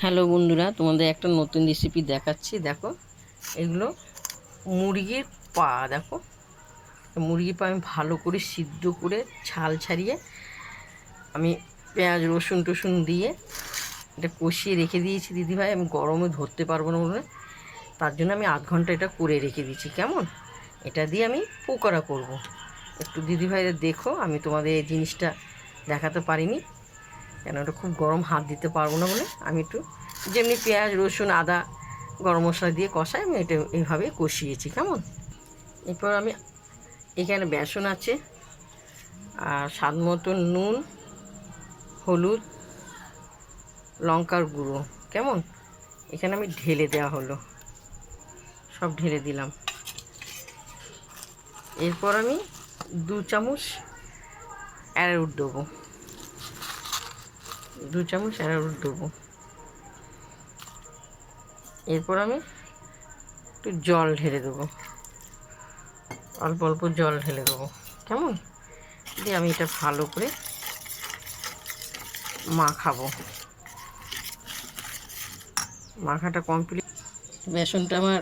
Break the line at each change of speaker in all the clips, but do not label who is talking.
Hello বন্ধুরা, তোমাদের একটা নতুন রেসিপি দেখাচ্ছি। দেখো, এগুলো মুরগির পা। দেখো, মুরগির পা আমি ভালো করে সিদ্ধ করে ছাল ছাড়িয়ে আমি পেঁয়াজ রসুন টসুন দিয়ে এটা কষিয়ে রেখে দিয়েছি দিদিভাই। আমি গরমে ধরতে পারবো না বলে তার জন্য আমি আধ ঘন্টা এটা করে রেখে দিয়েছি। কেমন, এটা দিয়ে আমি পকোড়া করব। একটু দিদিভাইরা দেখো, আমি তোমাদের এই জিনিসটা দেখাতে পারিনি কেন, ওটা খুব গরম, হাত দিতে পারবো না বলে আমি একটু যেমনি পেঁয়াজ রসুন আদা গরম মশলা দিয়ে কষাই আমি এটা এইভাবে কষিয়েছি। কেমন, এরপর আমি এখানে বেসন আছে আর স্বাদ মতো নুন, হলুদ, লঙ্কার গুঁড়ো। কেমন, এখানে আমি ঢেলে দেওয়া হলো, সব ঢেলে দিলাম। এরপর আমি 2 চামচ অ্যারারুট দেবো, 2 চামচ অ্যারারুট দেবো। এরপর আমি একটু জল ঢেলে দেবো, অল্প অল্প জল ঢেলে দেবো। কেমন, দিয়ে আমি এটা ভালো করে মাখাবো। মাখাটা কমপ্লিট, বেসনটা আমার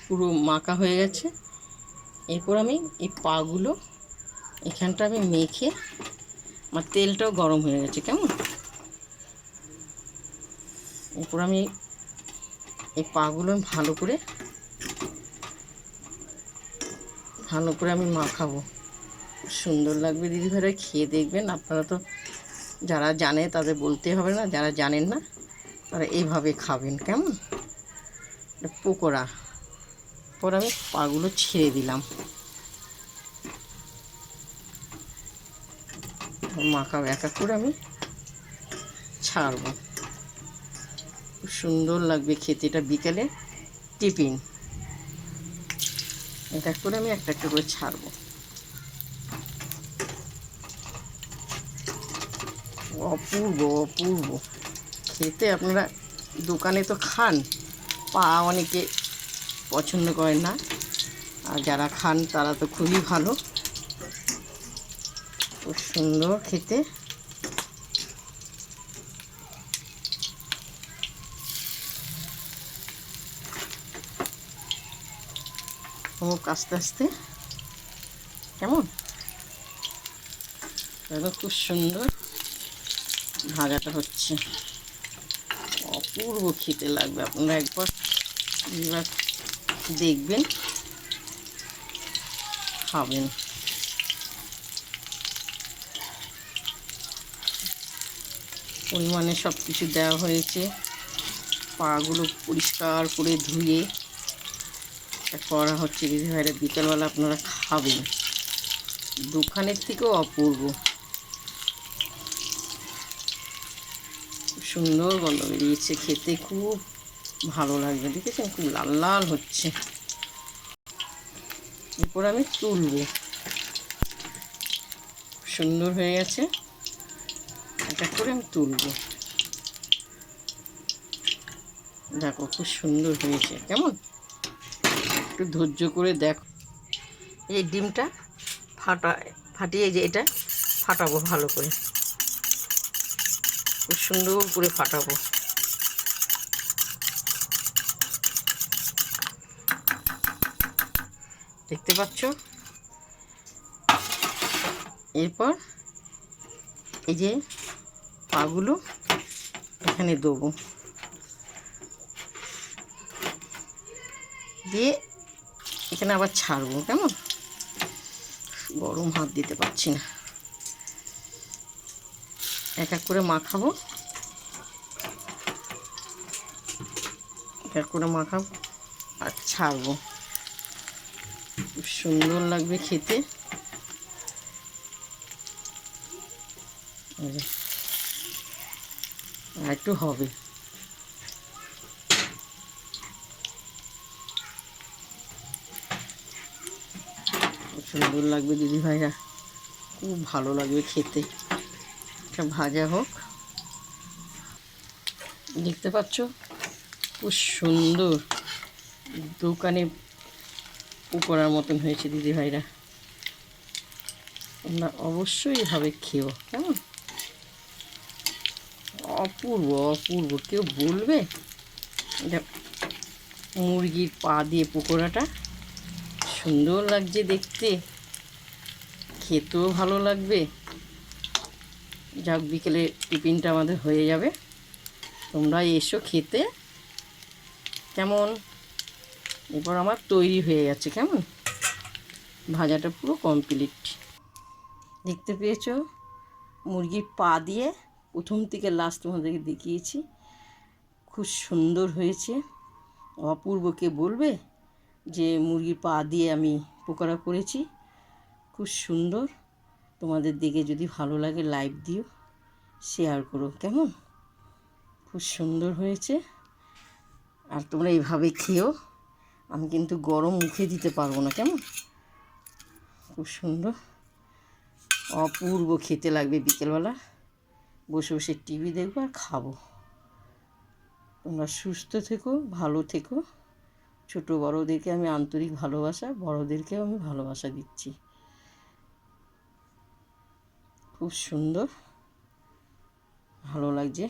পুরো মাখা হয়ে গেছে। এরপর আমি এই পাগুলো এখানটা আমি মেখে, আমার তেলটাও গরম হয়ে গেছে। কেমন, এরপর আমি এই পাগুলো ভালো করে আমি মাখাবো। সুন্দর লাগবে দিদিভাইরা, খেয়ে দেখবেন। আপনারা তো যারা জানে তাদের বলতে হবে না, যারা জানেন না তারা এইভাবে খাবেন। কেমন, পকোড়া। পর আমি পাগুলো ছেড়ে দিলাম, মাখাবো এক এক করে আমি ছাড়বো। খুব সুন্দর লাগবে খেতে, এটা বিকেলে টিফিন। এক এক করে আমি একটা একটা করে ছাড়বো। অপূর্ব অপূর্ব খেতে। আপনারা দোকানে তো খান, পা অনেকে পছন্দ করেন না, আর যারা খান তারা তো খুবই ভালো। খুব সুন্দর খেতে। হোক আস্তে আস্তে। কেমন, খুব সুন্দর ভাজাটা হচ্ছে, অপূর্ব খেতে লাগবে। আপনারা একবার দেখবেন, খাবেন। পরিমাণে সব কিছু দেওয়া হয়েছে। পাগুলো পরিষ্কার করে ধুয়ে করা হচ্ছে দিদিভাইরা। বিকেলবেলা আপনারা খাবেন, দোকানের থেকেও অপূর্ব। খুব সুন্দর গন্ধ বেরিয়েছে, খেতে খুব ভালো লাগবে। দেখেছেন, খুব লাল লাল হচ্ছে। এরপর আমি তুলব, সুন্দর হয়ে গেছে। এটা করে আমি তুলব। দেখো, খুব সুন্দর হয়েছে। কেমন, একটু ধৈর্য করে দেখো। এই ডিমটা ফাটিয়ে যে এটা ফাটাবো ভালো করে, খুব সুন্দর করে ফাটাবো। দেখতে পাচ্ছ। এরপর এই যে পাগুলো এখানে দেবো, দিয়ে এখানে আবার ছাড়বো। কেমন, গরম, হাত দিতে পারছি না। এক এক করে মাখাবো, এক এক করে মাখাবো আর ছাড়বো। খুব সুন্দর লাগবে খেতে। আর একটু হবে। খুব সুন্দর লাগবে দিদিভাইরা, খুব ভালো লাগবে খেতে। এটা ভাজা হোক। দেখতে পাচ্ছ, খুব সুন্দর দোকানে পকোড়ার মতন হয়েছে দিদিভাইরা। তোমরা অবশ্যই এভাবে খেও। কেমন, অপূর্ব অপূর্ব, কেউ বলবে? এটা মুরগির পা দিয়ে পকোড়াটা সুন্দর লাগছে দেখতে, খেতেও ভালো লাগবে। যাক, বিকেলে টিফিনটা আমাদের হয়ে যাবে। তোমরা এসো খেতে। কেমন? এরপর আমার তৈরি হয়ে যাচ্ছে, কেমন? ভাজাটা পুরো কমপ্লিট। দেখতে পেয়েছো? মুরগির পা দিয়ে প্রথম থেকে লাস্ট তোমাদেরকে দেখিয়েছি। খুব সুন্দর হয়েছে, অপূর্ব। কে বলবে যে মুরগির পা দিয়ে আমি পকোড়া করেছি? খুব সুন্দর। তোমাদের দেখে যদি ভালো লাগে লাইক দিও, শেয়ার করো, কেমন? খুব সুন্দর হয়েছে। আর তোমরা এইভাবে খেও। আমি কিন্তু গরম মুখে দিতে পারবো না, কেমন? খুব সুন্দর, অপূর্ব খেতে লাগবে। বিকেলবেলা বসে বসে টিভি দেখবো আর খাবো। তোমরা সুস্থ থেকো, ভালো থেকো। ছোটো বড়োদেরকে আমি আন্তরিক ভালোবাসা, বড়োদেরকেও আমি ভালোবাসা দিচ্ছি। খুব সুন্দর, ভালো লাগছে।